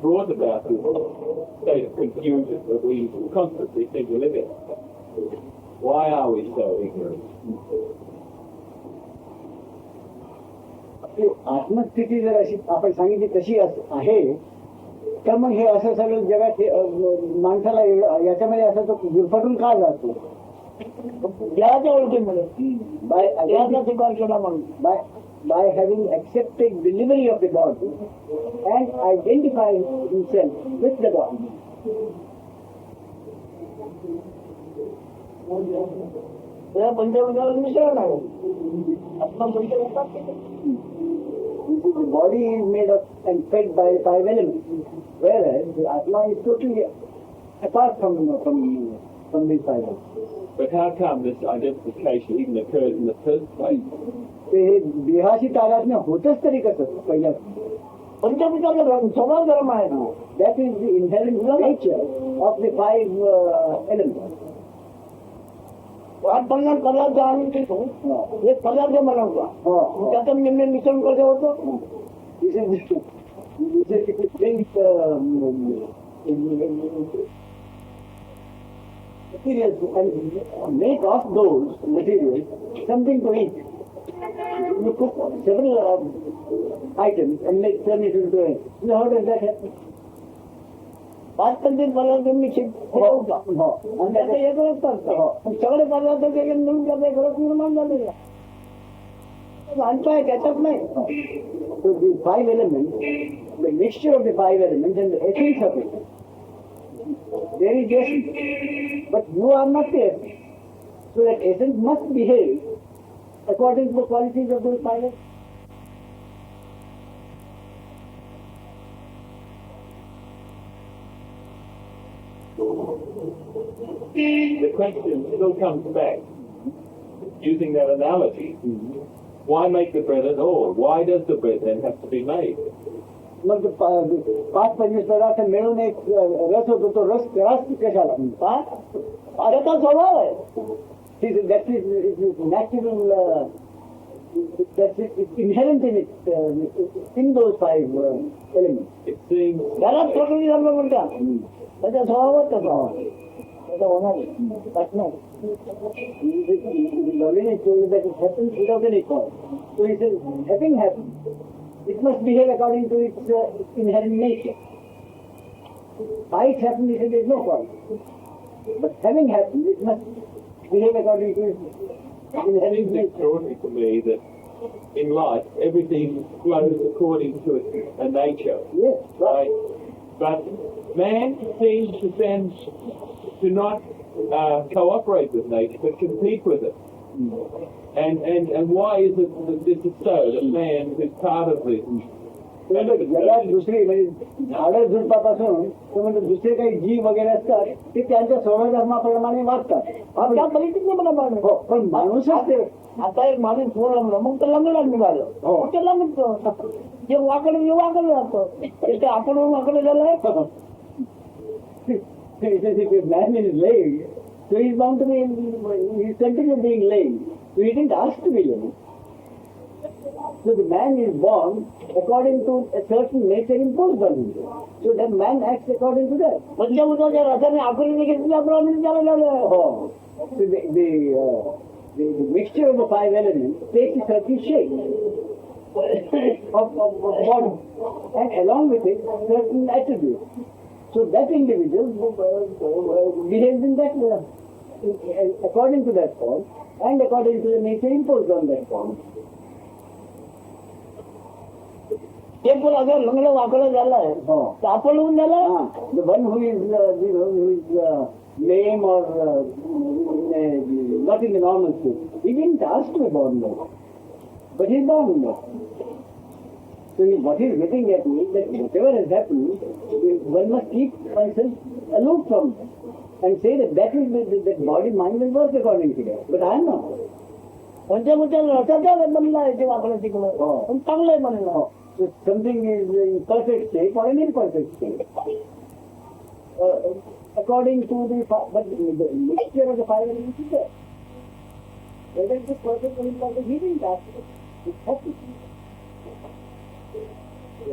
brought about this state of confusion that we constantly seem to live in? Why are we so ignorant? आत्मस्थिती जर अशी आपण सांगितली तशी आहे तर मग हे असं सगळं जगात माणसाला याच्यामध्ये असं तो गुरफटून का जातो देवाच्या ओळखीमध्ये देवाचा स्वीकार केला म्हणून by having accepted delivery of the God and identifying himself with the God. पंचभूतावर मिश्रण आहे आत्मा पंचभूतात The body is made up and fed by 5 elements, whereas the Atma is totally apart from these 5 elements. But how come this identification even occurs in the first place? ते देहाशी तादात्म्य होतच तरी कसं पहिल्या पंचभूताचा स्वभाव धर्म आहे ना. That is the inherent nature of the 5 elements. आज 50 पदार्थ आणून देतो एक पदार्थ बनवतो त्याचं निम्न मिश्रण कसं होतं materials and make of those materials something to eat. You cook several items and turn it into a. How does that happen? 5-5 पदार्थ मिश्रण आणि त्याचं एकच करतात सगळे पदार्थ मिळून त्याचा एक निर्माण झालेला आणताय त्याच्यात नाही. So the 5 elements, the mixture of the 5 elements and the essence of it, there is essence, but you are not there. So that essence must behave according to the qualities of those 5 elements. The question still comes back, using that analogy, why make the bread at all? Why does the bread then have to be made? मग 5-25 पदार्थ मिळून एक रस होतो तो रस कशाला त्याचा स्वभाव आहे that is natural, it's inherent in it, in those 5 elements. It seems त्याला प्रकृती धर्म म्हणतात त्याचा स्वभावच तसा त्याचा होणार नाही. Already told that it happens without any cause. So he says, having happened, it must behave according to its inherent nature. Why it happened, he said, there is no cause. But having happened, it must behave according to its inherent It's nature. extraordinary to me that in life everything flows according to a nature, Yes, right? But man seems to tend to not cooperate with nature, but compete with it. And why is it that this is so? That man is part of this. जगात दुसरी म्हणजे झाडं झुडपापासून तो म्हणजे दुसरे काही जीव वगैरे असतात ते त्यांच्या स्वधर्माप्रमाणे वागतात. त्या परिस्थितीने मला पाहिजे हो, पण माणूसच ते आता एक माणूस फोन लावला मग तर लग्नाला निघालं हो. त्याला निघतो जे वाकडे जातं ते आपण वाकडे झालंय man is lame, so he is bound to be, he is continue being lame. So he didn't ask to be lame. So the man is born according to a certain nature imposed on him. So that man acts according to that. पंचभूताच्या रसाने आखरीने घेतल्याप्रमाणे त्याला झालं. Oh. So the mixture of the 5 elements takes a certain shape of body, and along with it certain attributes. So that individual behaves in that according to that form and according to the nature imposed on that form. ते पण अगर लग्न वाकडं झालंय तर आपण होऊन झालं. The one who is lame or not in the normal state, he didn't ask to be born there, but he is born there. So what he is getting at is that whatever has happened, one must keep oneself aloof from it and say that that body mind will work according to that. But I am not. पंचभूताच्या रसाच्या बनला आहे ते वाकडं तिकडं पण चांगलं आहे म्हणलं. So something is in perfect state or an imperfect state. According to but the mixture of the 5 elements is there. Whether it is perfect or imperfect, he didn't ask it. It has to be. I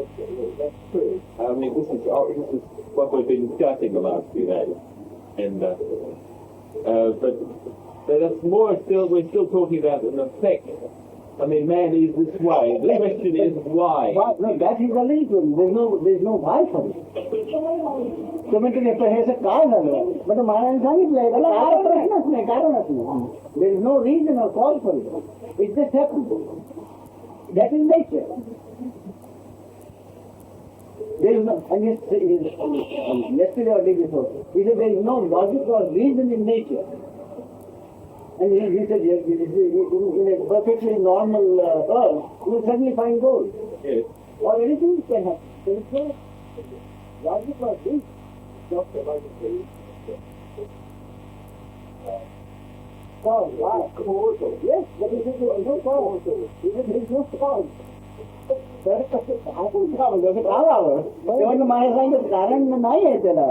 mean, this is what we've been discussing the last few days, and but that's more still. We're still talking about an effect. I mean, man is this way. The question is why. No, that is the reason. There's no why for it. तुम्ही तुम्ही हे काय झालं म्हणजे महाराजांनी सांगितलंय काय प्रश्नच नाही कारणच नाही. There is no reason or cause for it. It just happens. That is nature. There is no, and yesterday or day before, he said there is no logic or reason in nature. And he said, yes, in a perfectly normal earth, you will certainly find gold. Yes. Or anything can happen. There is no logic or reason. Cause, why? Yes, but he said there is no cause. He said there is no cause. आपण का म्हणजे का लावलं तेव्हा मला सांगितलं कारण नाही आहे त्याला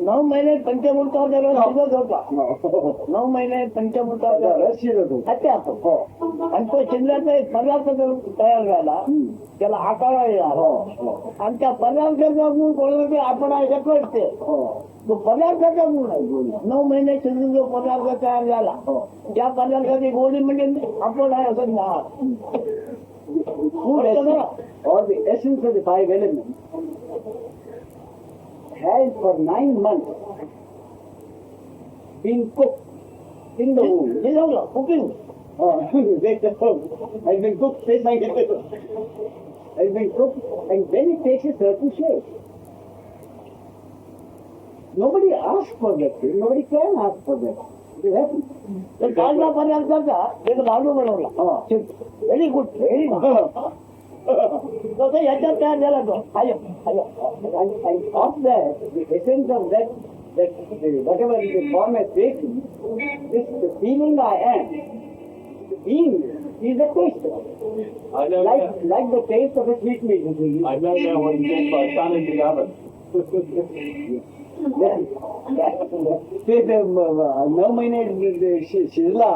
9 महिने पंचमूर्तावर त्याला शिजत होता 9 महिने पंचमूर्तावर रस शिजत होता आणि तो शिजल्याचा एक पदार्थ तयार झाला त्याला आकार आणि त्या पदार्थाचा गुण कोणाला आपण ऐकत कळते तो पदार्थाचा गुण आहे 9 महिने शिजून जो पदार्थ तयार झाला त्या पदार्थाची गोडी म्हणजे आपण आहे असं नाही food essence or the essence of the 5 elements has for 9 months been cooked in the womb. This is cooking. Has been cooked, has been cooked, and then it takes a certain shape. Nobody asks for that thing. Nobody can ask for that. तर काढला पदार्थाचा एक लाडू बनवला very good very good याच्यात तयार झाला तो of that essence of that whatever the form has taken, the feeling I am, the being is the taste. I know like the taste of a sweet meat. I know now what you meant by sun in the oven. ते 9 महिने शिजला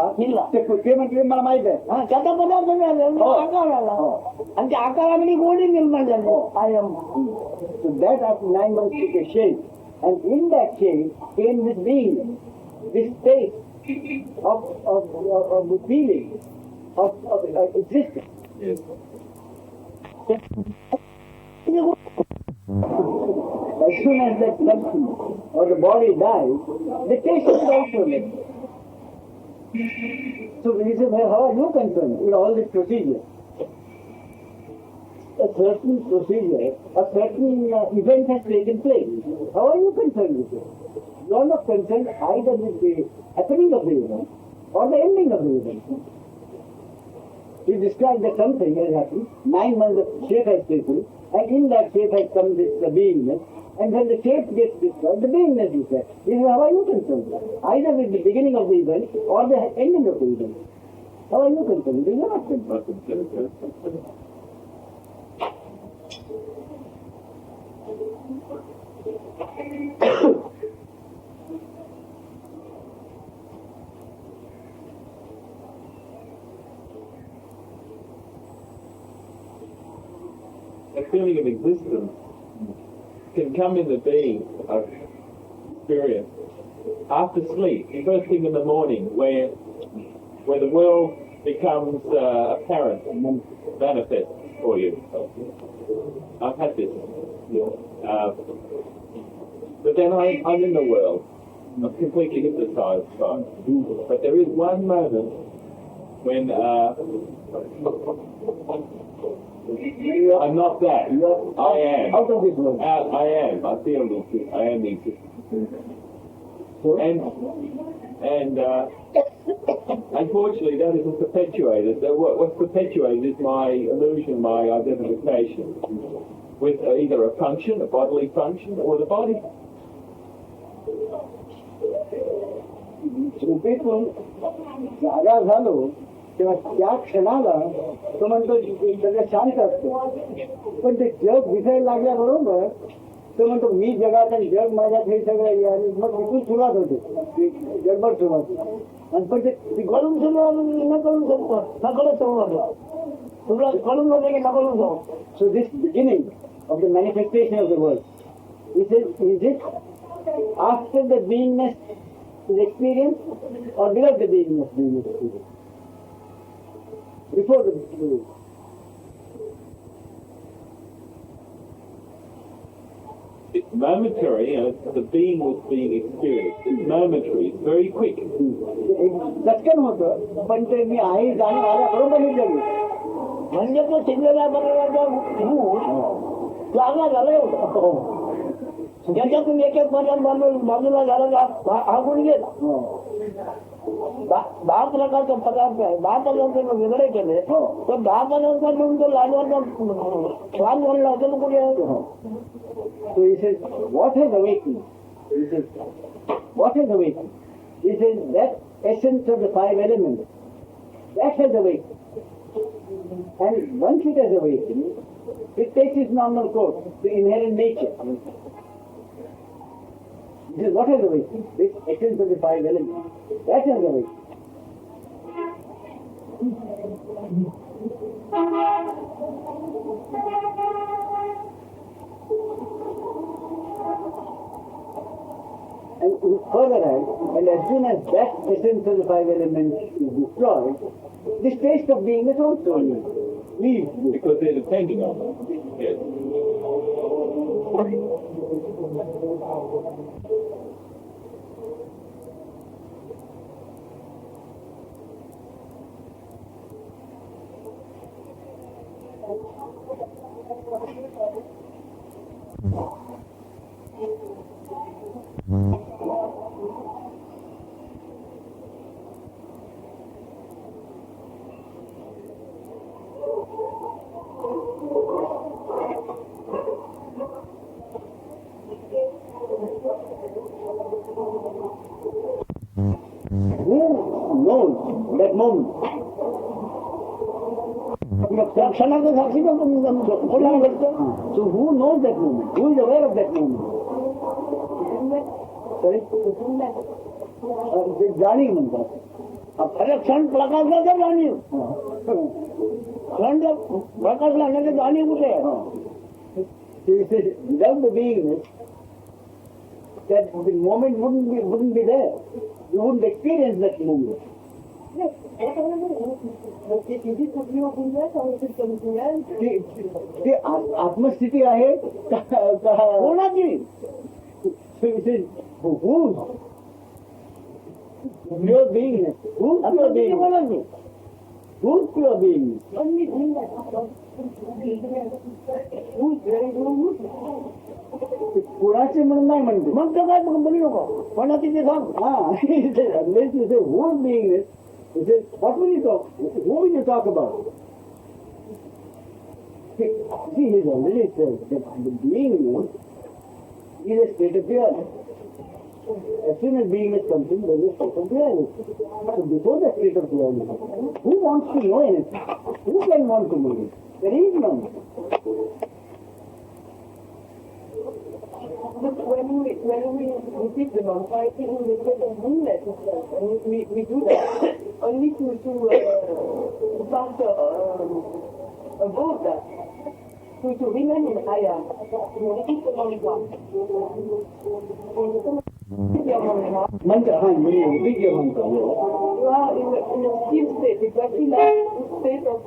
ते म्हणजे मला माहित आहे त्याचा पदार्थ आकार आला आणि त्या आकारामध्ये गोडी निर्माण झाली that after 9 months took a shape and in that shape came this being, this state of the feeling of existence. Yes. As soon as that substance or the body dies, the taste is also left. So when he says, well, how are you concerned with all this procedure? A certain procedure, a certain event has taken place. How are you concerned with it? You are not concerned either with the happening of the event or the ending of the event. He described that something has happened, 9 months of shape has taken, and in that shape has come this beingness, and when the shape gets destroyed, the beingness is there. He says, how are you concerned? Either with the beginning of the event or the ending of the event. How are you concerned? You are not concerned. A feeling of existence can come in the being of experience after sleep, first thing in the morning, where the world becomes apparent, manifest for you. I've had this. But then I'm in the world. I'm completely hypnotized by it. But there is one moment when I'm not that. I am. Out of this world. I am. I feel this. I am the existence. And unfortunately, that isn't perpetuated. What's perpetuated is my illusion, my identification with either a function, a bodily function, or the body. झोपेतून जागा झालो तेव्हा त्या क्षणाला तो म्हणतो सगळं शांत असतं पण ते जग दिसायला लागल्याबरोबर तो म्हणतो मी जगात आणि जग माझ्यात हे सगळं आणि मग तिथून सुरुवात होते गडबड सुरुवात आणि पण ते करून सुरुवात न करून शकतो सगळं सुरुवात तुला कळून होते की नकळून जाऊ. So this beginning of the manifestation of the world, is it after the beingness is experienced or without the beingness being experienced? Before the It's momentary, and the being was being experienced. It's momentary. It's very quick. सत्कन होतं पण ते मी आहे जाणीव आल्याबरोबर हे जगू. म्हणजे तो शिंदेला बनवण्याचा भूत लागला झाला होता. त्याच्यातून एक एक पर्यंत बाजूला झाला हा गुण गेला. 10 प्रकारचे पदार्थ आहे. 10 पदार्थ वेगळे केले तर 10 पदार्थ म्हणून तो लाडवाचा स्वाद बनला होता. कुठे So he says, what has awakened? He says, what has awakened? He says, that essence of the 5 elements, that has awakened. And once it has awakened, it takes its normal course, the inherent nature. He says, what has awakened? This essence of the 5 elements, that has awakened. And further on, and as soon as that essence of the 5 elements is destroyed, this taste of beingness also leaves. Because they're depending on it. Yes. Who knows that moment? क्षणाचं साक्षी पण कोणाला भेटतं. So who knows that moment? Who is aware of that moment? Sorry? ते जाणीव म्हणतात. अरे क्षण प्रकाशला तर जाणीव. क्षण जर प्रकाशला नाही तर जाणीव कुठे आहे. So he says, without the beingness, that the moment wouldn't be there. You wouldn't experience that moment. ती आत्मस्थिती आहे कोणाची. So he says, who's pure beingness? Who's pure beingness? कोणाची. Who's pure beingness? कुणाचे म्हणून नाही म्हणते. मग तर काय बोलू नको. कोणाची ते सांग. Unless you say who's beingness, he says, what will you talk? Who will you talk about? See, he's already said that the beingness is a state of reality. As soon as beingness comes in, there is a state of reality. So before the state of reality, who wants to know anything? Who can want to know it? There is none. But when we repeat the non-duality, we get a beingness, and we do that only to pass above that, to remain in higher. We repeat the non-duality. Mantra, repeat your mantra. You are in a still state, exactly like the state of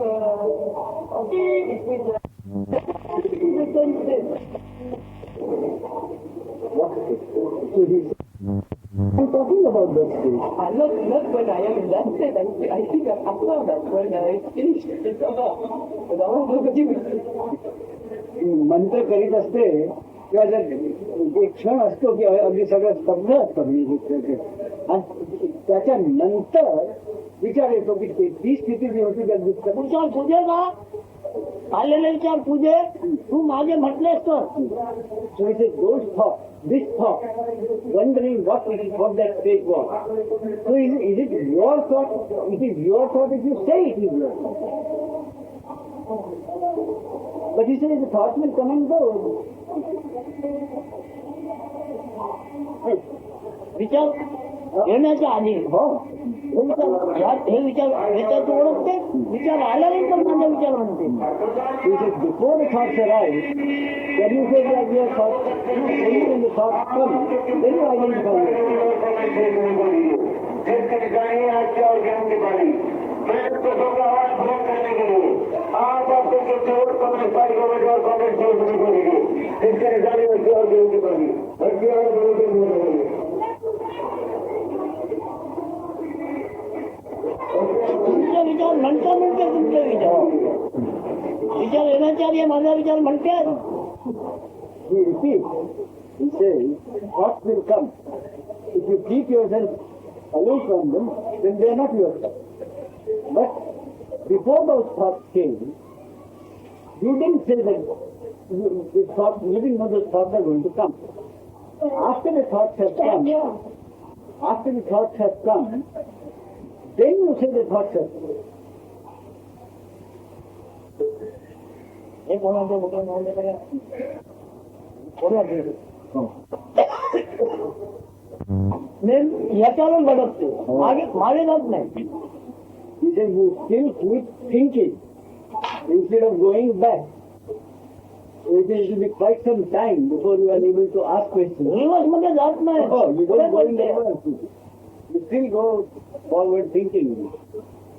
with the same state. What state? So he's I'm talking about that state. Not when I am in that state. I think I'm after that. When it's finished, it's over. But I want to do it. मंत्र करीत असते किंवा जर एक क्षण असतो की अगदी सगळं स्तब्ध असतं आणि त्याच्यानंतर विचार येतो की ती स्थिती जी होती त्या विचार तुझे का आलेले विचार तुझे तू मागे म्हटलेस तर. So he says, those thoughts, this thought, wondering what that state was. So is it your thought? It is your thought if you say it is your thought. But he says the thought will come and go. विचार येण्याच्या आधी हो हे विचार येतात ओळखते. विचार आल्यानंतर माझा विचार म्हणते. He says, before the thoughts arise, when you say that your thoughts, only when the thoughts come, then you identify तुमचे विचार म्हणता म्हणते तुमचे विचार विचार येण्याच्या आधी माझा विचार म्हणते. He repeats, he says, thoughts will come. If you keep yourself away from them, then they are not yourself. But before those thoughts came, you didn't say that you didn't know those thoughts are going to come. After the thoughts have come, then you say the thoughts have come. हे कोणाचं मोठं नाव देतं याच्यावर भडकते मागे जात नाही. He says you still keep thinking instead of going back. It will be quite some time before you are able to ask questions. Reverse मध्ये जात नाही. Oh, you don't go in reverse. You still go forward thinking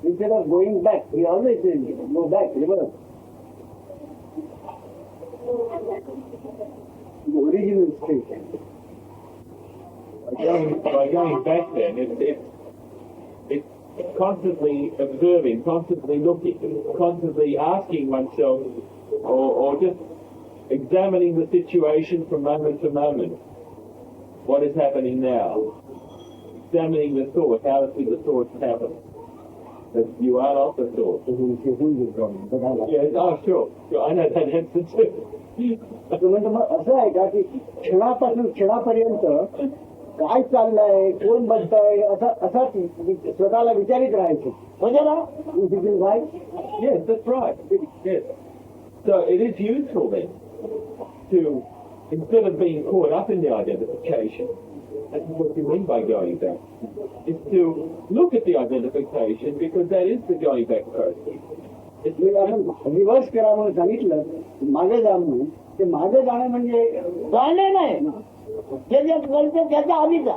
instead of going back. He always says go back, reverse. The original state. By going back then, it's constantly observing, constantly looking, constantly asking oneself or just examining the situation from moment to moment. What is happening now? Examining the thought, how did the thoughts happen? That you are not the thought. Yes, oh sure, I know that answer too. म्हणजे मग असं आहे का की क्षणापासून क्षणापर्यंत काय चाललंय, कोण बसतंय, असा स्वतःला विचारित राहायचं. म्हणजे ना Yes, that's right. Yes. So it is useful then to, instead of being caught up in the identification, that's what you mean by going back, is to look at the identification because that is the going back process. आपण reverse करा म्हणून सांगितलं, मागे जा म्हणून, ते मागे जाणं म्हणजे जाणे नाही. जे जे कळतं त्याच्या आधी जा,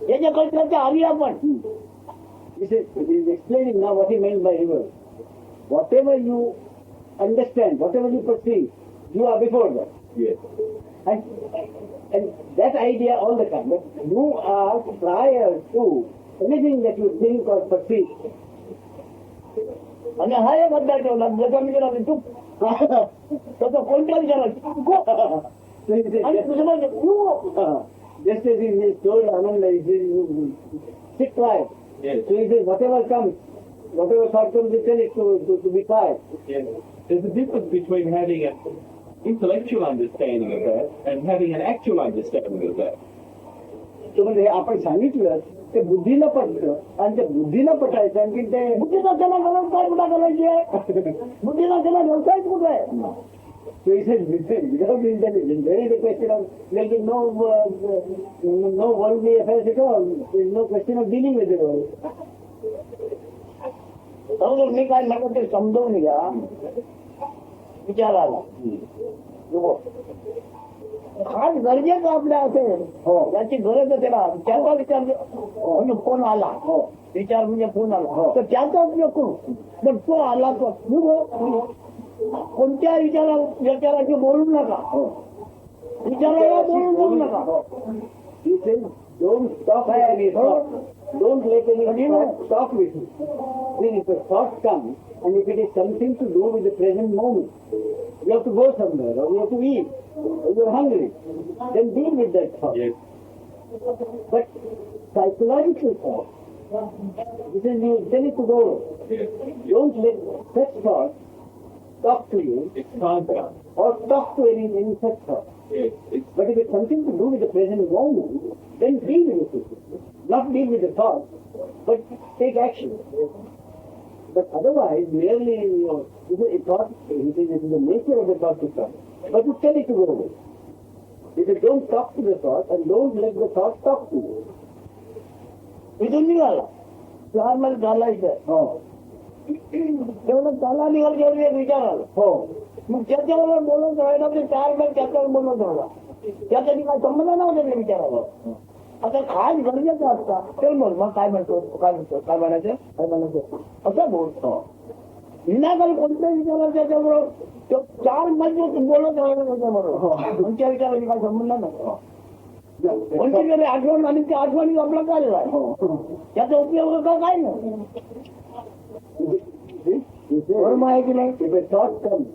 जे जे कळतं त्याच्या आधी आपण. He is explaining now what he meant by reverse. Whatever you understand, whatever you perceive, you are before that. Yes. And that idea all the time, that you are prior to anything that you think or perceive. आणि हा एक अध्याय ठेवला ज्याचा मी केला तू त्याचा कोणत्या विचारायचं आणि दुसरं just as he told Ananda, he says, sit quiet. Yes. So he says, whatever comes, whatever thought comes, you tell it to be quiet. Yes. There's a difference between having an intellectual understanding of that and having an actual understanding of that. तो म्हणजे आपण सांगितलं ते बुद्धीला पटतं आणि ते बुद्धीला पटायचं आणखी ते बुद्धीचा त्याला व्यवसाय कुठला करायची आहे. बुद्धीला त्याला व्यवसाय कुठला आहे. So he says, without intelligence, there is a question of, there is no worldly affairs at all. There is no question of dealing with the world. समजून मी काय म्हणतो ते समजून घ्या. विचाराला खास गरजेचं आपल्या असेल याची गरज आहे त्याला त्याचा विचार म्हणजे फोन आला विचार म्हणजे फोन आला तर त्याचा उपयोग करू. पण तो आला तर कोणत्या विचाराची बोलू नका. विचाराला बोलू नका. He says, don't stop at any thought. Don't let any thought stop with you. Then if a thought comes, and if it is something to do with the present moment, you have to go somewhere, or you have to eat, or you are hungry, then deal with that thought. Yes. But psychological thought, this is you tell it to go. Don't let such thoughts talk to you, It's contact. or talk to any such thought. Yes. But if it's something to do with the present moment, then deal with it. Not deal with the thought, but take action. But otherwise, merely, it thought, it is the nature of the thought to come. But you tell it to go away. He said, don't talk to the thought and don't let the thought talk to you. इथून निघाला चार मध्ये घालायचं. तेवढं त्याला निघाल जेवढे विचार आला हो मग त्याच्यावर बोलत राहिला ते 4 महिने त्याच्यावर बोलत राहिला त्यासाठी काय संबंध नव्हता त्या विचाराला आता खास गरजेचं असतात ते बोल मग काय म्हणायचं असं बोलतो विनाकाल कोणत्या विचाराला त्याच्याबरोबर 4 महिने बोलत राहिला त्याच्याबरोबर कोणत्या विचाराची काय संबंध नाही कोणती तरी आठवण आणि त्या आठवणी आपला काय त्याचा उपयोग काय नाही बरोबर आहे की नाही if a thought comes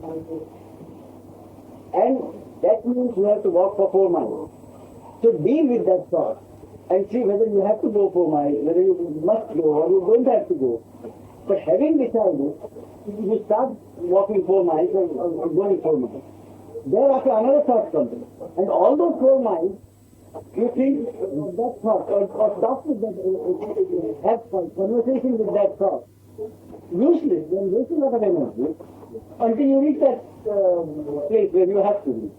and that means you have to walk for 4 miles. So deal with that thought and see whether you have to go 4 miles, whether you must go or you don't have to go. But having decided, you start walking 4 miles or going 4 miles. Thereafter another thought comes and all those 4 miles you think that thought or talk with that, have conversation with that thought. Useless, then waste a lot of energy until you reach that place where you have to reach.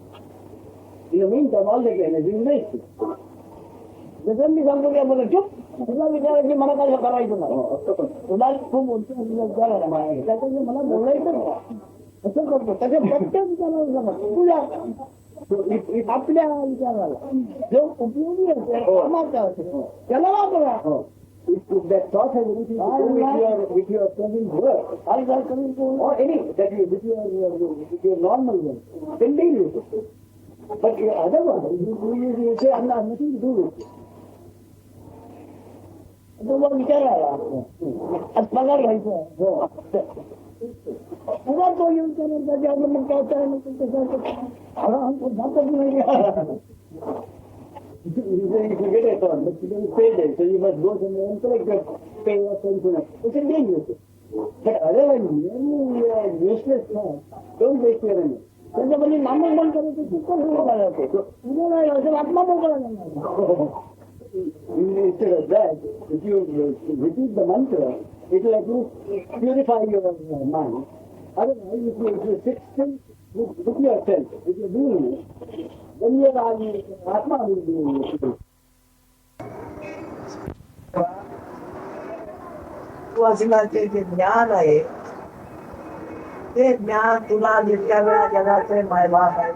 In the meantime, all that energy is wasted. जसं मी सांगतो की आपण चुप तुला विचारायची मला काय करायचं नाही तुला खूप विचारायला त्याच्याशी मला बोलायचं नाही असं करतो त्याच्या प्रत्येक विचाराला तुझ्या आपल्या विचाराला जो उपयोगी असेल कामाचा असेल त्याला वापरा If that thought has anything to do with your present work, or any that you with your normal work, then deal with it. But otherwise, you say, I'm not nothing to do with it. तो मग विचारायला आज पगार घ्यायचा पुन्हा तो येऊन त्याच्या मग काय If you get a thought, but you don't pay them, so you must go somewhere and collect your pay or something. You can deal with it. But otherwise, any useless thought, don't waste your energy. त्याच्यामध्ये नामक बंद करायचं तुझं असं आत्मा मोकळा जाणार Instead of that, if you repeat the mantra, it will at least purify your mind. Otherwise, if you sit still with yourself, if you're doing it, then your Atma will be वाचनाचे जे ज्ञान आहे ते ज्ञान तुला जितक्या वेळा जगाचे मायबाप आहे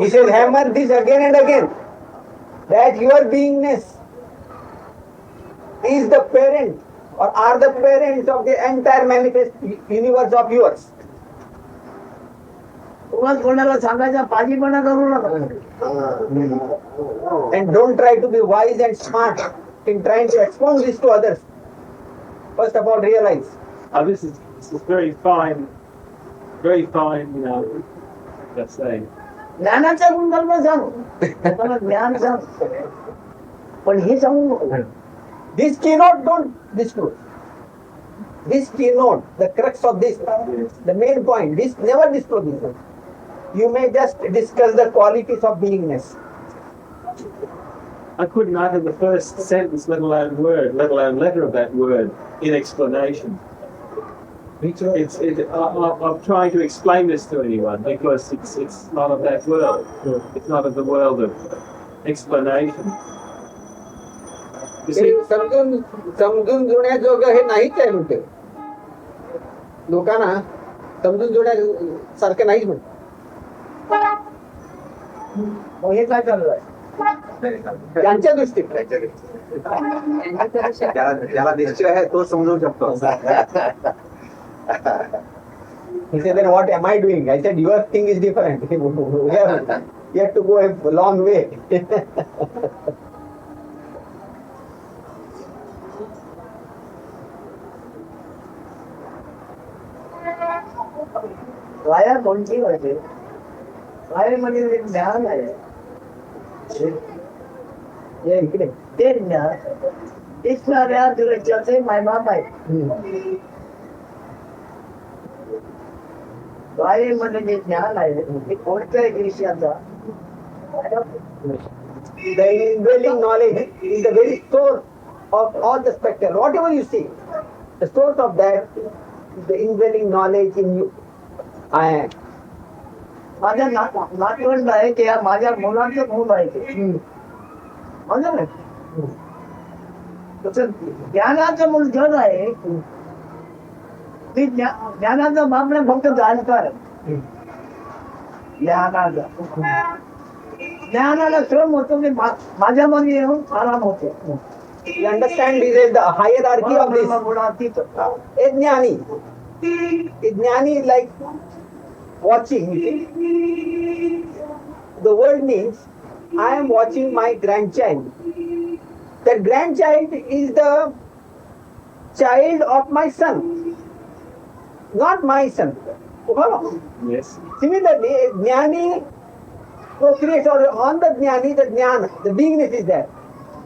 He says, hammer this again and again, that your beingness is the parent or are the parents of the entire manifest universe of yours. उगाच कोणाला सांगायचा पाजीपणा करू नका And don't try to be wise and smart in trying to expound this to others. First of all, realize. This is very fine, let's say. ज्ञानाचा गुणधर्म सांग ज्ञान सांग पण हे सांगू नको This keynote don't disclose. This keynote, the crux of this, the main point, this never disclose this. You may just discuss the qualities of beingness. I couldn't utter the first sentence, let alone word, let alone letter of that word in explanation. I'm trying to explain this to anyone because it's not of that world. It's not of the world of explanation. You see, समजून घेण्याजोगं हे नाहीच आहे म्हणते लोकांना समजून घेण्यासारखं नाहीच म्हणते मग हे काय चालू आहे त्यांच्या दृष्टीने ज्याला निश्चय आहे तो समजू शकतो. He said, then what am I doing? I said, your thing is different. You have to go a long way. Via कोणती वाटे वायेमध्ये ज्ञान आहे इकडे ते ज्ञान दिसणाऱ्या दृश्याचे मायबाप आहे वायेमध्ये जे ज्ञान आहे ते कोणत्याही दृश्याचा The indwelling knowledge is the very source of all the spectrum. Whatever you see, the source of that is the indwelling knowledge in you. I am. माझ्या नातवंड आहे ते माझ्या मुलांचं मूल आहे ते समजलं नाही? तसं ज्ञानाचं मूळ जग आहे. ते ज्ञानाचा बाप नाही, फक्त जाणकार आहे. ज्ञानाला श्रम होतो ते माझ्यामध्ये येऊन आराम होतो. You understand this is the hierarchy of this. A jnani. A jnani is like watching. The word means I am watching my grandchild. That grandchild is the child of my son, not my son. Follow? Yes. Similarly, a jnani procreates, or on the jnani, the jnana, the beingness is there.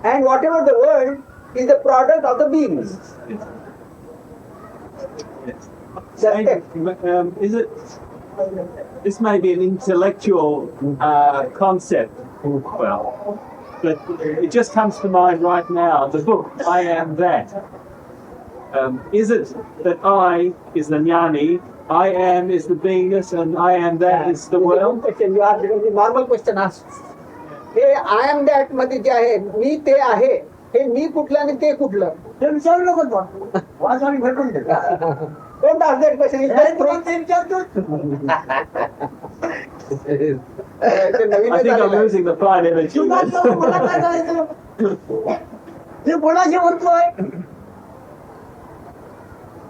And whatever the world is the product of the beingness. Yes. That's it. Is it? This may be an intellectual concept. Well, but it just comes to mind right now. The book "I Am That." Is it that I is the jnani, I am is the beingness, and I am that is the world? Question. You are the normal question asked. हे I am that मध्ये जे आहे, मी ते आहे, हे मी कुठलं आणि ते कुठलं? ते विचारू नको. वाचावी भेटून दे. Don't ask that question. It's just true. ते विचारतो. I think I'm losing the fine energy. मला काय करायचं? ते कोणाशी बोलतोय?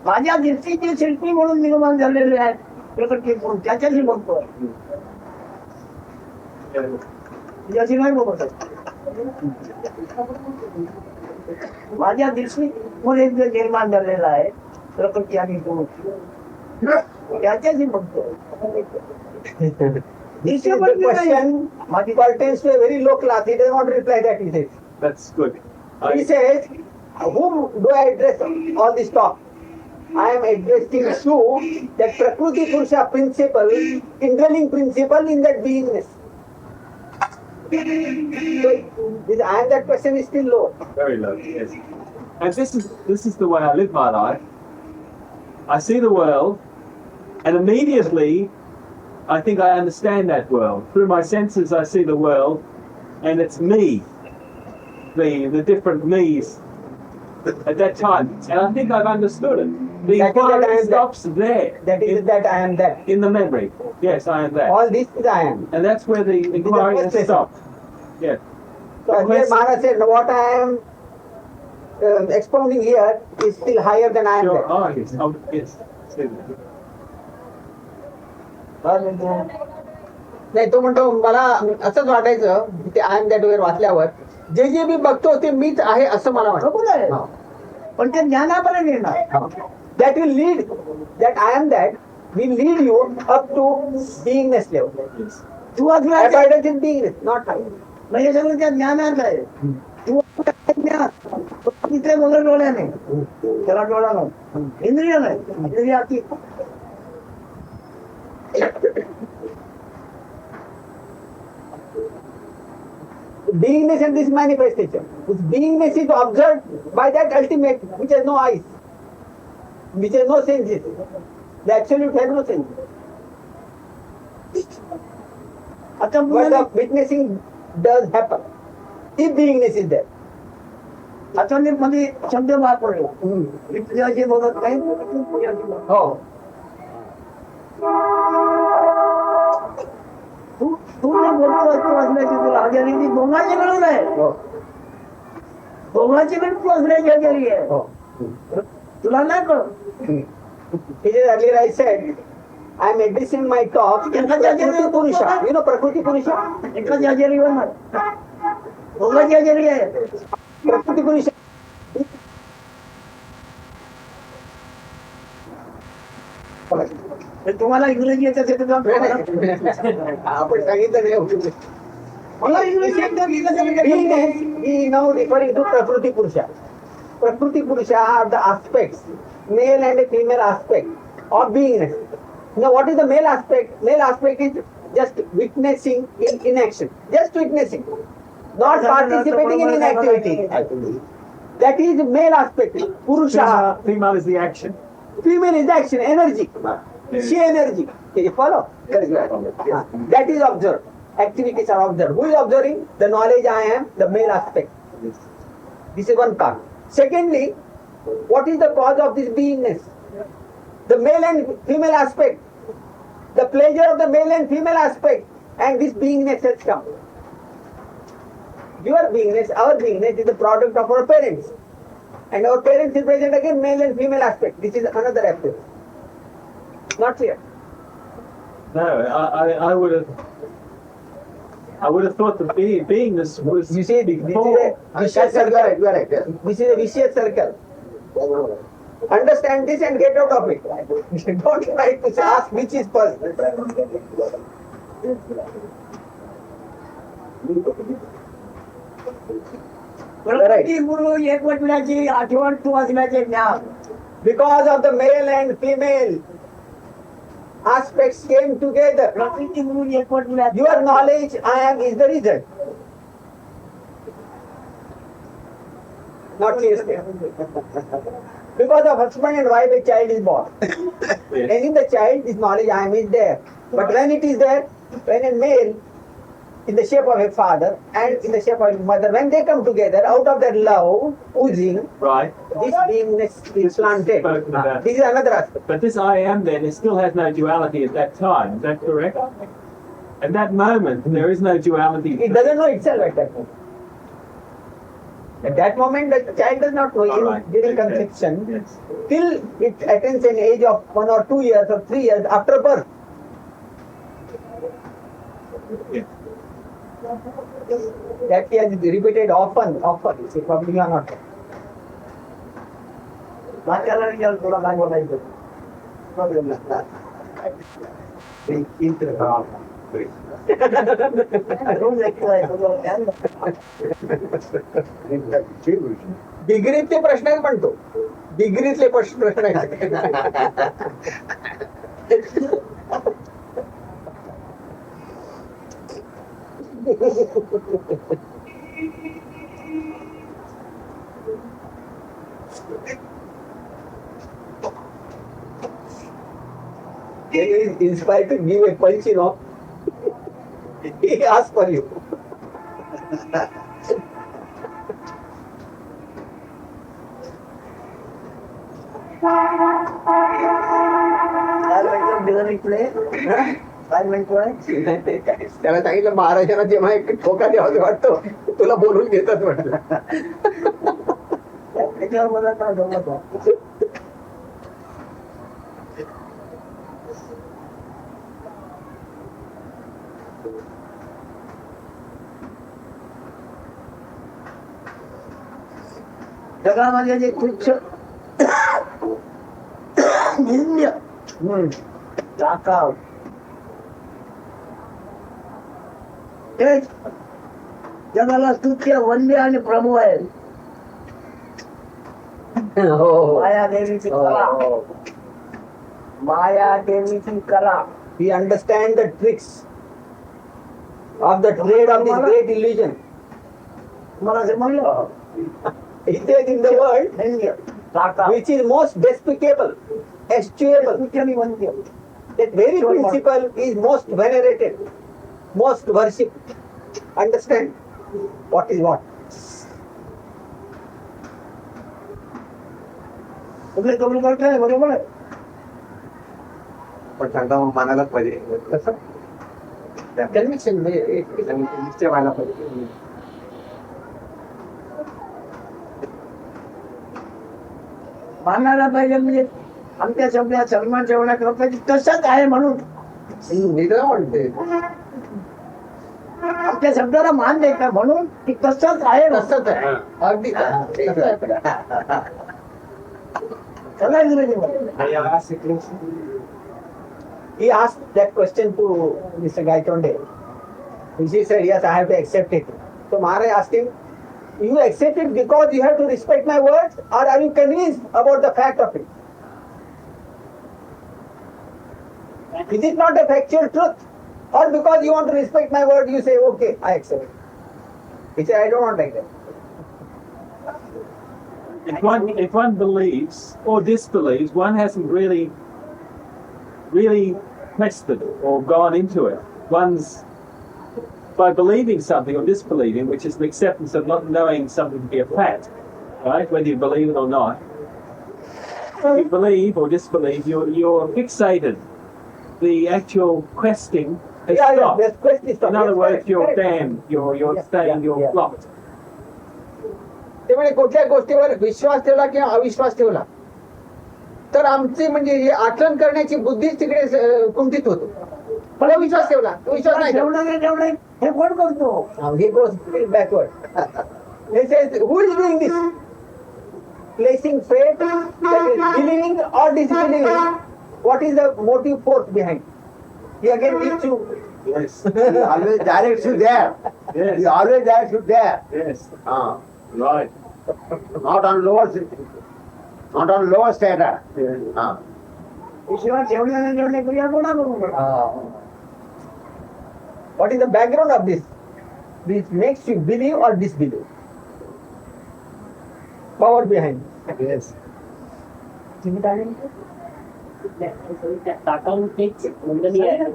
माझ्या दृष्टीचे शिल्पी म्हणून निर्माण झालेले आहेत प्रकट करून त्याच्याशी बोलतोय. त्याची नाही बोलत. माझ्या दृष्टीमध्ये जे निर्माण झालेला आहे प्रकृती आणि त्याच्याशी बोलतोय. The question pertains to a very low class. He does not reply that, he says. That's good. He says, whom do I address all this talk? I am addressing to that Prakriti Purusha principle, indwelling principle in that beingness. So, this I am that question is still low. Very low. Yes. And this is the way I live my life. I see the world, and immediately I think I understand that world. Through my senses I see the world, and it's me, the different me's at that time. And I think I've understood it. The That is that I inquiry am stops there. That is that I am that. In the memory. Yes, I am that. All this is I am. And that's where the inquiry first has stopped. Yeah. So here Maharaj said, what I am expounding here is still higher than I am Sure. that. Oh, yes. Oh, yes. See that. नाही, तो म्हणतो मला असंच वाटायचं ते आय am that वर वाचल्यावर जे जे मी बघतो ते मीच आहे असं मला बरोबर आहे. वाटतं. पण ते ज्ञानापर्यंत येणार. That will lead, that I am that will lead you up to beingness level. Yes. तू असला Abide in beingness, not higher. म्हणजे सगळं त्या ज्ञानात आहे. तू ज्ञान तिथे बघा डोळ्याने, त्याला डोळा नाही, इंद्रिय नाही, इंद्रियाची Beingness and this manifestation. This beingness is observed by that ultimate which has no eyes, which has no senses. The absolute has no senses. आता But the witnessing does happen if beingness is there. आता मी मध्ये शब्द वापरला, मी तुझ्याशी बोलत नाही, तू तुझ्याशी बोल. हो. तू जे बोलतो तू असण्याची तुला हजेरी, ती दोघांची मिळून आहे. हो. दोघांची मिळून तू असण्याची हजेरी आहे. हो. तुला नाही कळत. It is earlier I said, I am addressing my talk to Prakriti Purusha. You know Prakriti Purusha? एकाची हजेरीवर नाही, दोघांची हजेरी आहे. Prakriti Purusha. तुम्हाला इंग्रजी येतं ते तर आपण सांगितलं नाही. मला इंग्रजी येतं. Beingness is now referring to Prakriti Purusha. Prakriti Purusha are the aspects, male and a female aspect of beingness. Now what is the male aspect? Male aspect is just witnessing in inaction. Just witnessing. Not participating in activity. That is male aspect. Purusha. Female is the action. Female is the action, energy. She energy. Can you follow? That is observed. activities are observed. Who is observing? The knowledge I am, the male aspect. This is one part. Secondly, what is the cause of this beingness? The male and female aspect. The pleasure of the male and female aspect, and this beingness has come. Your beingness, our beingness is the product of our parents. And our parents represent again male and female aspect. This is another aspect. Not clear. No, I would have thought the beingness was You see, this is before. a vicious circle. You are right. Yes. This is a vicious circle. Understand this and get out of it. Don't try to ask which is first. प्रकृती गुरु एकवटण्याची आठवण तू असण्याचे ज्ञान Because of the male and female aspects came together. प्रकृती गुरु एकवटण्याची Your knowledge, I am, is the result. Not clear. Because of husband and wife, a child is born. And in the child, this knowledge I am is there. But when it is there, when a male, in the shape of a father and in the shape of a mother, when they come together, out of that love, oozing, Right. this beingness is planted. Spoken about. This is another aspect. But this I am then, it still has no duality at that time. Is that correct? At that moment, there is no duality. It doesn't know itself at that moment. At that moment, the child does not know All in, right. during Okay. conception, Yes. till it attains an age of 1 or 2 years or 3 years after birth. Yeah. That he has repeated often. You see, probably you are not. वाचायला गेलं थोडा काय बोलायचं problem रोज डिग्रीतले प्रश्न आहेत म्हणतो. डिग्रीतले प्रश्न आहेत. He is inspired to give a punch, you know. He asked for you. त्याला सांगितलं महाराजांना जेव्हा एक ठोका द्यावा वाटतो तुला बोलून घेतात म्हटलं. त्याच्यावर मला काय जमत नाही. जगामध्ये जे तुच्छ निंद्य टाकाव तेच जगाला स्तुत्य वंद्य आणि प्रभू आहे. माया देवीची कला माया देवीची कला. He understands the tricks of the trade of this great illusion. मला जे म्हणलं It is in the world निंद्य टाकाव which is most despicable, eschewable. स्तुत्य आणि वंद्य That very principle is most venerated, most worshipped. Understand what is what. तुम्ही कबूल करताय बरोबर आहे. पण सांगा मग मानायलाच पाहिजे. कसं? Conviction निश्चय व्हायला पाहिजे. मानायला पाहिजे म्हणजे आमच्या सगळ्या सन्मान जेवणा करता तसंच आहे म्हणून मी तर म्हणते आमच्या शब्दाला मान देतात म्हणून की तसंच आहे तसंच आहे. अगदी सगळ्या इंग्रजीमध्ये. He asked that question to Mr. Gaitonde. He said, yes, I have to accept it. So Maharaj asked him, you accept it because you have to respect my words, or are you convinced about the fact of it? Is it not a factual truth? Or because you want to respect my word, you say, okay, I accept it. He said, I don't want like that. If one believes or disbelieves, one hasn't really tested or gone into it. One's by believing something or disbelieving, which is an acceptance of not knowing something to be a fact, right? Whether you believe it or not, you believe or disbelieve, you're fixated. The actual questing has stopped. Yes, quest is stopped. In other Yes, words, correct, you're correct. damned, you're staying, you're blocked. ते म्हणजे कुठल्या गोष्टीवर विश्वास ठेवला किंवा अविश्वास ठेवला तर आमची म्हणजे हे आचरण करण्याची बुद्धीच तिकडे कुंठित होतो. पण विश्वास ठेवला विश्वास नाही ठेवला. तेवढं हे कोण करतो? He goes backward. He says, who is doing this? Placing faith, that is believing or disbelieving. What is the motive force behind? He again gives you. Yes. He always directs you there. Yes. He always directs you there. Yes. Ah, Right. not on lower strata. Yes. Ah. ईश्वर जेवढे क्रिया कोणा करून What is the background of this? This makes you believe or disbelieve. Power behind. Yes. तुम्ही काय म्हणतो? टाकाऊन तेच मंडळी आहे.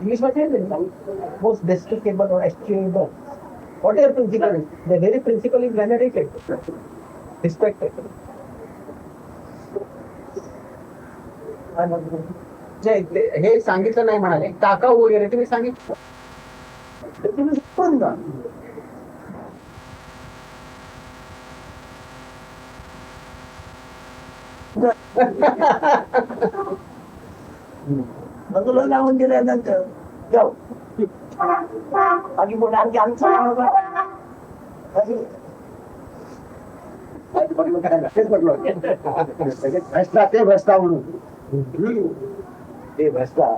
इंग्लिश मध्ये Most despicable or achievable. Whatever principle is, the very principle is venerated, respected. हे सांगितलं नाही म्हणाले टाकाऊ वगैरे तुम्ही सांगितलं तुम्ही पण का बाजूला लावून गेल्यानंतर जाऊ बाकी बोला आणखी आमचं भ्रष्टा ते भ्रष्टा म्हणून ते भ्रष्टा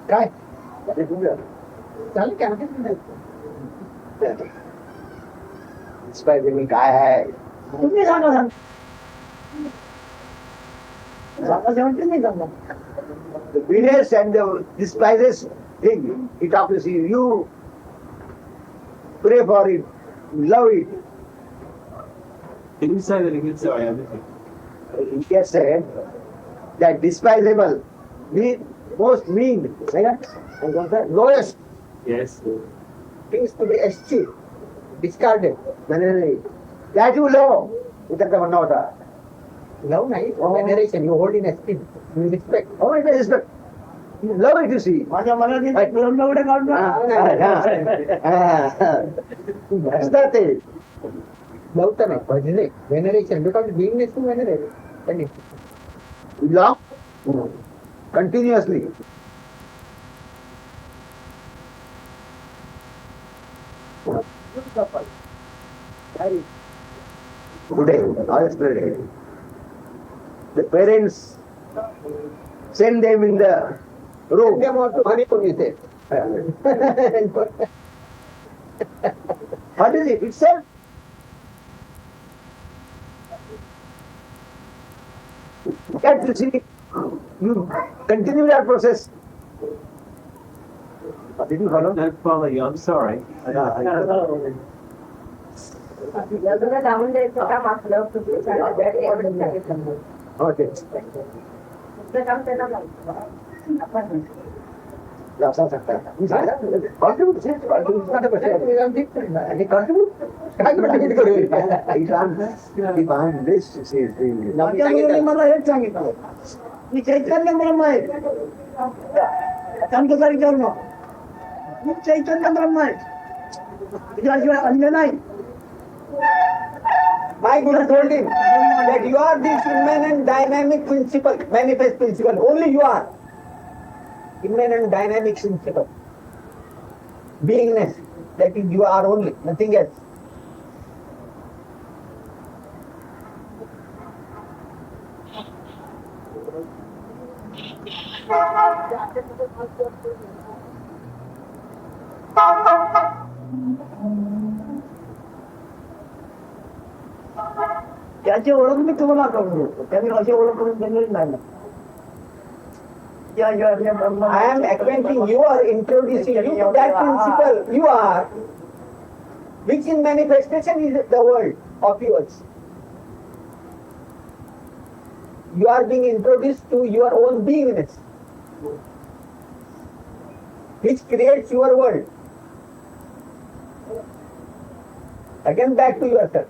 काय चालेल काय मी काय आहे तुम्ही सांगा सांगा सांगा तुम्ही सांगा the winners and the despises thing. He talks to you. You pray for it, love it. Can you say that again? Sorry, I missed it. He gets said that despisable, most mean, lowest Yes. things to be eschewed, discarded, that you love. इतर म्हणणं होता. love नाही veneration, you hold in esteem, you respect. Oh, it is respect. You love it, you see. माझ्या मनात एवढे काढून भ्रष्टा ते love तर नाही भजने veneration, because beingness to venerate. you love continuously. Today, or yesterday, the parents send them in the room. Them out to honeymoon, you say. What is it itself? That you see, you continue that process. Did you follow? Don't follow you. I'm sorry. Lagna लावून द्यायचं काम आपलं Okay. काम त्यांना आपण Contribute, contribute, not a question. And he contribute. Behind this, you see, माझ्या मुलाने मला हेच सांगितलं मी चैतन्य ब्रह्म आहे शांत तारीख धर्म मी चैतन्य ब्रह्म आहे तुझ्याशिवाय अन्य नाही My Guru told him that you are this immanent dynamic principle, manifest principle. Only you are. Immanent dynamic principle. Beingness. That is, you are only, nothing else. त्याची ओळख मी तुम्हाला करून देतो त्यांनी अशी ओळख करून दिलेली नाही I am acquainting you or introducing you to that principle you are, which in manifestation is the world of yours. you are being introduced to your own beingness, which creates your world. Again back to yourself.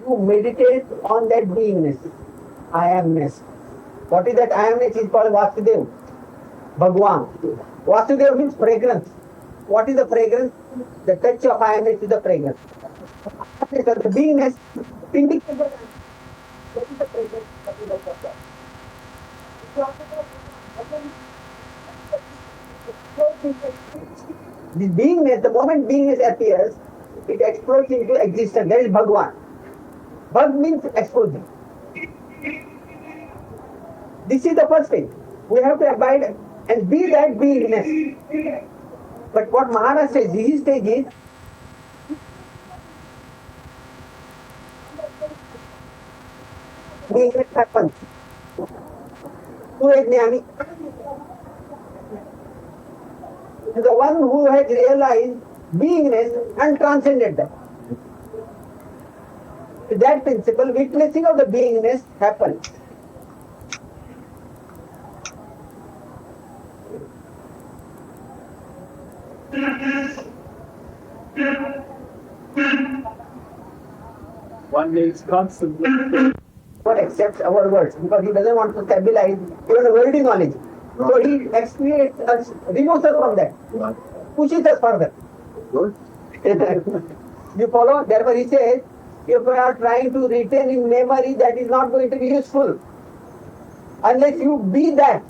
You meditate on that beingness, I amness. What is that I amness? Is called Vasudev, Bhagwan. Vasudev means fragrance. What is the fragrance? The touch of I amness is the fragrance. The beingness indicates the what is the fragrance? What is the touch? The beingness, the moment beingness appears, it explodes into existence. That is Bhagwan. Bhag means explosion. This is the first thing. We have to abide and be that beingness. But what Maharaj says, his stage is beingness happens. Who is Jnani? The one who has realized beingness and transcended that. With that principle, witnessing of the beingness happens. One needs constantly. One accepts our words because he doesn't want to stabilize even worldly knowledge. So he expiates us, removes us from that, pushes us further. Good. You follow? Therefore he says, if you are trying to retain in memory, that is not going to be useful. Unless you be that.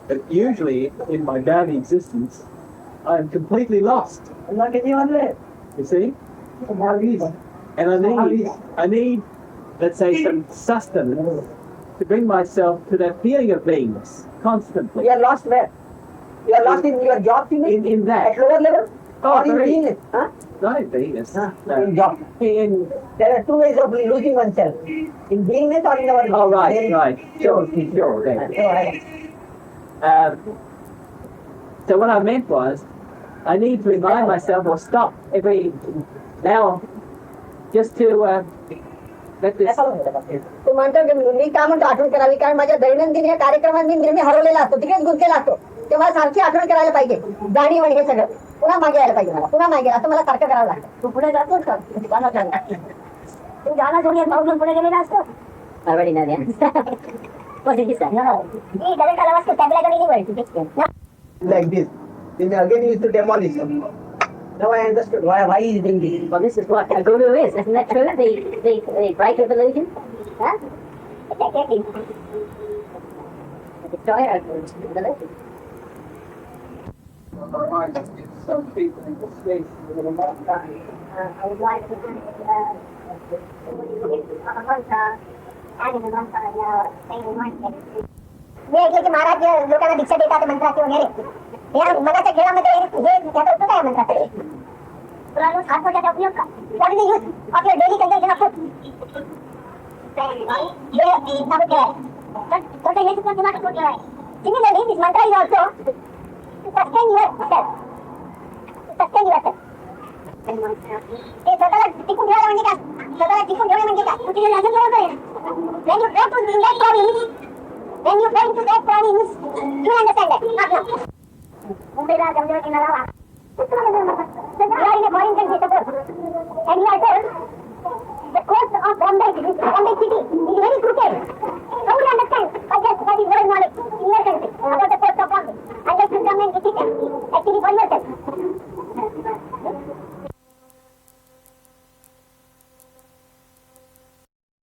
But usually, in my daily existence, I am completely lost. You see? And I need, let's say, some sustenance to bring myself to that feeling of beingness constantly. You are lost where? You are lost in your job, In that. at lower level? Oh, or in very- beingness? Huh? Not in beingness. In job. There are two ways of losing oneself. In beingness or in our Oh, right, daily- right. Sure, okay. So I- So what I meant was, I need to remind myself or stop every now just to let this. तू म्हणतो की मी का म्हणतो आठवण करावी कारण माझ्या दैनंदिन या कार्यक्रमात मी नेहमी हरवलेला असतो तिकडेच गुंतलेला असतो तेव्हा सारखी आठवण करायला पाहिजे जाणीव आणि हे सगळं पुन्हा मागे यायला पाहिजे मला पुन्हा मागे असं मला सारखं करावं लागतं तू पुढे जातोस का तू जाणार थोडी पाऊस पुढे गेलेला असतो already know that. What did you say? No. He doesn't allow us to stabilize on any word. like this. Then again he used to demolish them. Now I understood why he is doing this. Well, this is what a guru is, isn't that true? The breaker of illusion? Huh? The destroyer of illusion. Some people in the space a little more time. I would like to की महाराज लोकांना दीक्षा देतात मंत्राची वगैरे या मनाच्या खेळामध्ये हे त्याचा उपयोग आहे मंत्राचा तुला आत्मच्याचा उपयोग का what is the use of your daily consumption of food हे हे सुद्धा तुम्हाला फूड आहे similarly this mantra is also to sustain your ते स्वतःला टिकून ठेवायला म्हणजे काय स्वतःला टिकून ठेवणे म्हणजे काय तुझे अजून जवळ when you go to that province when you go to that province you understand that not now मुंबईला जमजेवर किनारा you are in a foreign country suppose and you are told the coast of Bombay city is very crooked how do you understand by just by the word knowledge in your country about the coast of Bombay unless you come and visit them